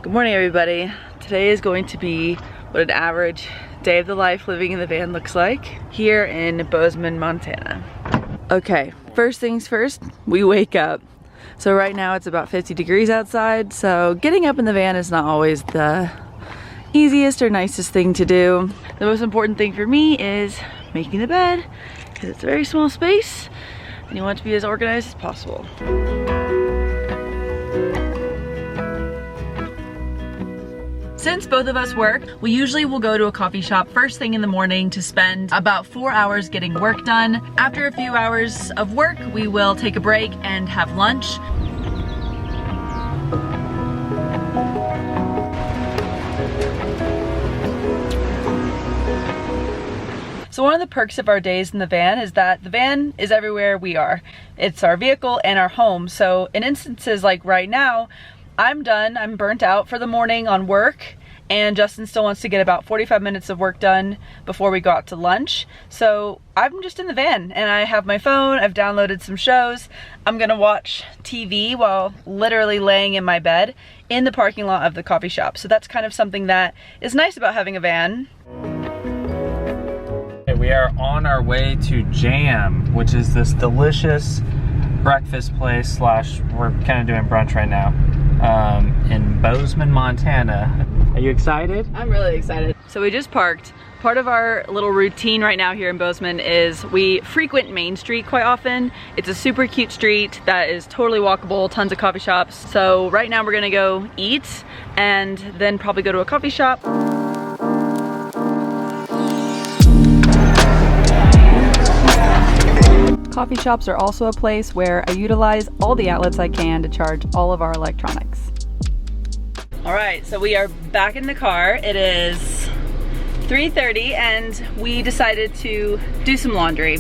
Good morning, everybody. Today is going to be what an average day of the life living in the van looks like here in Bozeman, Montana. Okay, first things first, we wake up. So right now it's about 50 degrees outside, so getting up in the van is not always the easiest or nicest thing to do. The most important thing for me is making the bed, because it's a very small space and you want to be as organized as possible. Since both of us work, we usually will go to a coffee shop first thing in the morning to spend about 4 hours getting work done. After a few hours of work, we will take a break and have lunch. So one of the perks of our days in the van is that the van is everywhere we are. It's our vehicle and our home. So in instances like right now, I'm done, I'm burnt out for the morning on work, and Justin still wants to get about 45 minutes of work done before we go out to lunch. So I'm just in the van and I have my phone, I've downloaded some shows. I'm gonna watch TV while literally laying in my bed in the parking lot of the coffee shop. So that's kind of something that is nice about having a van. We are on our way to Jam, which is this delicious breakfast place slash we're kind of doing brunch right now in Bozeman, Montana. Are you excited? I'm really excited. So we just parked. Part of our little routine right now here in Bozeman is we frequent Main Street quite often. It's a super cute street that is totally walkable, tons of coffee shops. So right now we're gonna go eat and then probably go to a coffee shop. Coffee shops are also a place where I utilize all the outlets I can to charge all of our electronics. All right, so we are back in the car. It is 3:30 and we decided to do some laundry.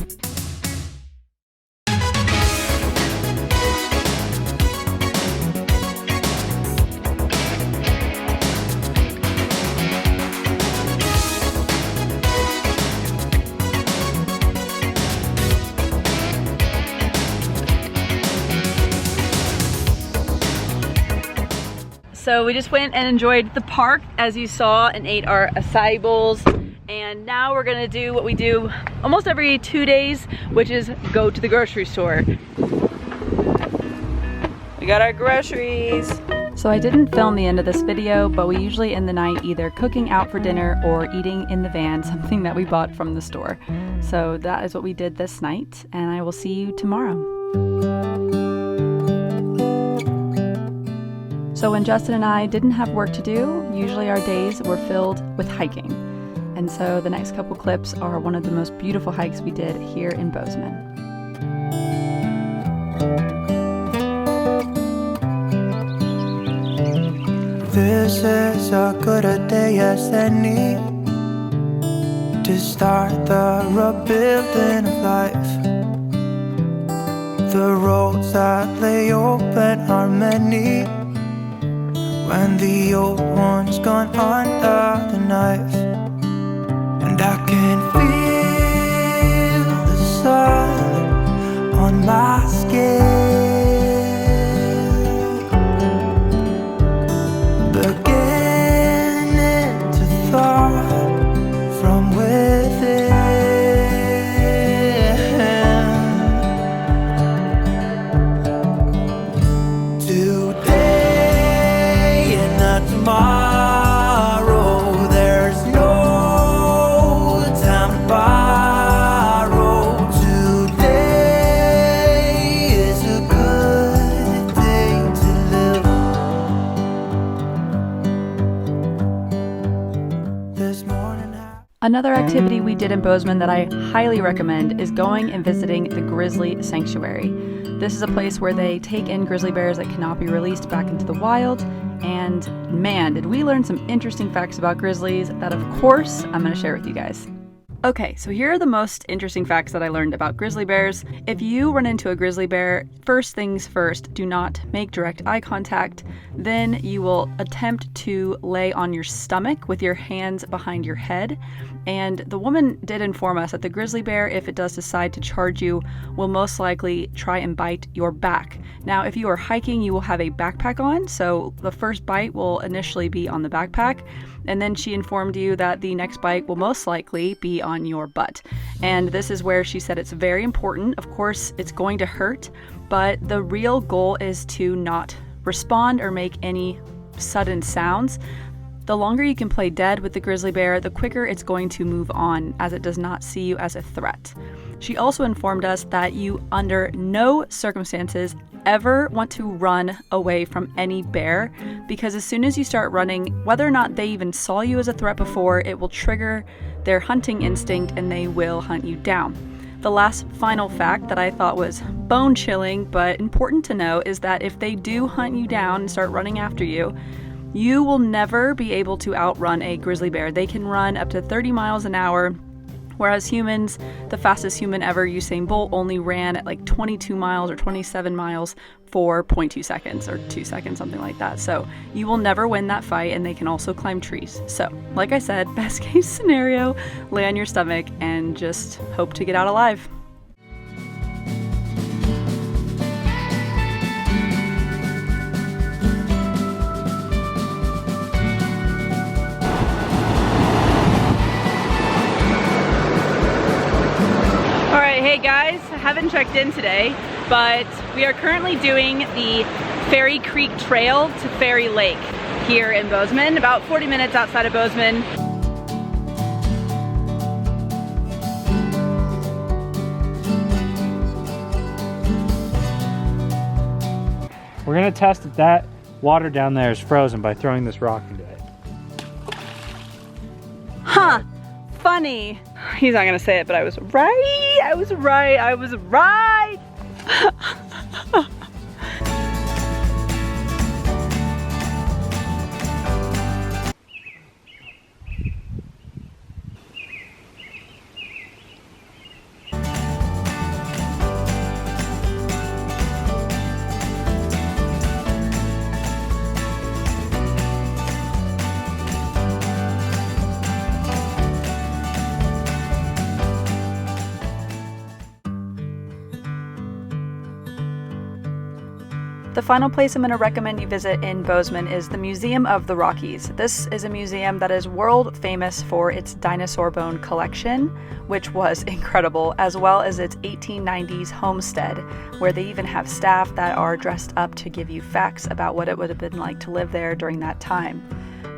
So we just went and enjoyed the park, as you saw, and ate our acai bowls. And now we're gonna do what we do almost every 2 days, which is go to the grocery store. We got our groceries. So I didn't film the end of this video, but we usually end the night either cooking out for dinner or eating in the van, something that we bought from the store. So that is what we did this night, and I will see you tomorrow. So when Justin and I didn't have work to do, usually our days were filled with hiking. And so the next couple clips are one of the most beautiful hikes we did here in Bozeman. This is as good a day as any to start the rebuilding of life. The roads that lay open are many when the old one's gone under the knife. And I can feel the sun on my skin, beginning to thaw from within. Tomorrow, there's no time to borrow. Today is a good day to live. This morning Another activity we did in Bozeman that I highly recommend is going and visiting the Grizzly Sanctuary. This is a place where they take in grizzly bears that cannot be released back into the wild. And man, did we learn some interesting facts about grizzlies that of course I'm going to share with you guys. Okay, so here are the most interesting facts that I learned about grizzly bears. If you run into a grizzly bear, first things first, do not make direct eye contact. Then you will attempt to lay on your stomach with your hands behind your head. And the woman did inform us that the grizzly bear, if it does decide to charge you, will most likely try and bite your back. Now, if you are hiking, you will have a backpack on, so the first bite will initially be on the backpack. And then she informed you that the next bite will most likely be on your butt. And this is where she said it's very important. Of course, it's going to hurt, but the real goal is to not respond or make any sudden sounds. The longer you can play dead with the grizzly bear, the quicker it's going to move on, as it does not see you as a threat. She also informed us that you, under no circumstances, ever want to run away from any bear, because as soon as you start running, whether or not they even saw you as a threat before, it will trigger their hunting instinct and they will hunt you down. The last final fact that I thought was bone-chilling but important to know is that if they do hunt you down and start running after you, you will never be able to outrun a grizzly bear. They can run up to 30 miles an hour, whereas humans, the fastest human ever, Usain Bolt, only ran at like 22 miles or 27 miles for 0.2 seconds or 2 seconds, something like that. So you will never win that fight, and they can also climb trees. So, like I said, best case scenario, lay on your stomach and just hope to get out alive. Hey guys, I haven't checked in today, but we are currently doing the Fairy Creek Trail to Fairy Lake here in Bozeman, about 40 minutes outside of Bozeman. We're gonna test if that water down there is frozen by throwing this rock into it. Huh, funny. He's not gonna say it, but I was right. I was right. I was right. The final place I'm going to recommend you visit in Bozeman is the Museum of the Rockies. This is a museum that is world famous for its dinosaur bone collection, which was incredible, as well as its 1890s homestead, where they even have staff that are dressed up to give you facts about what it would have been like to live there during that time.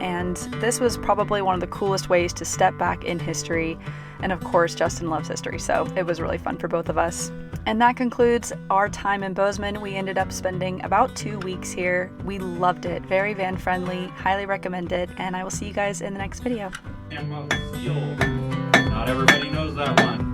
And this was probably one of the coolest ways to step back in history. And of course, Justin loves history, so it was really fun for both of us. And that concludes our time in Bozeman. We ended up spending about 2 weeks here. We loved it. Very van friendly, highly recommended, and I will see you guys in the next video. Not everybody knows that one.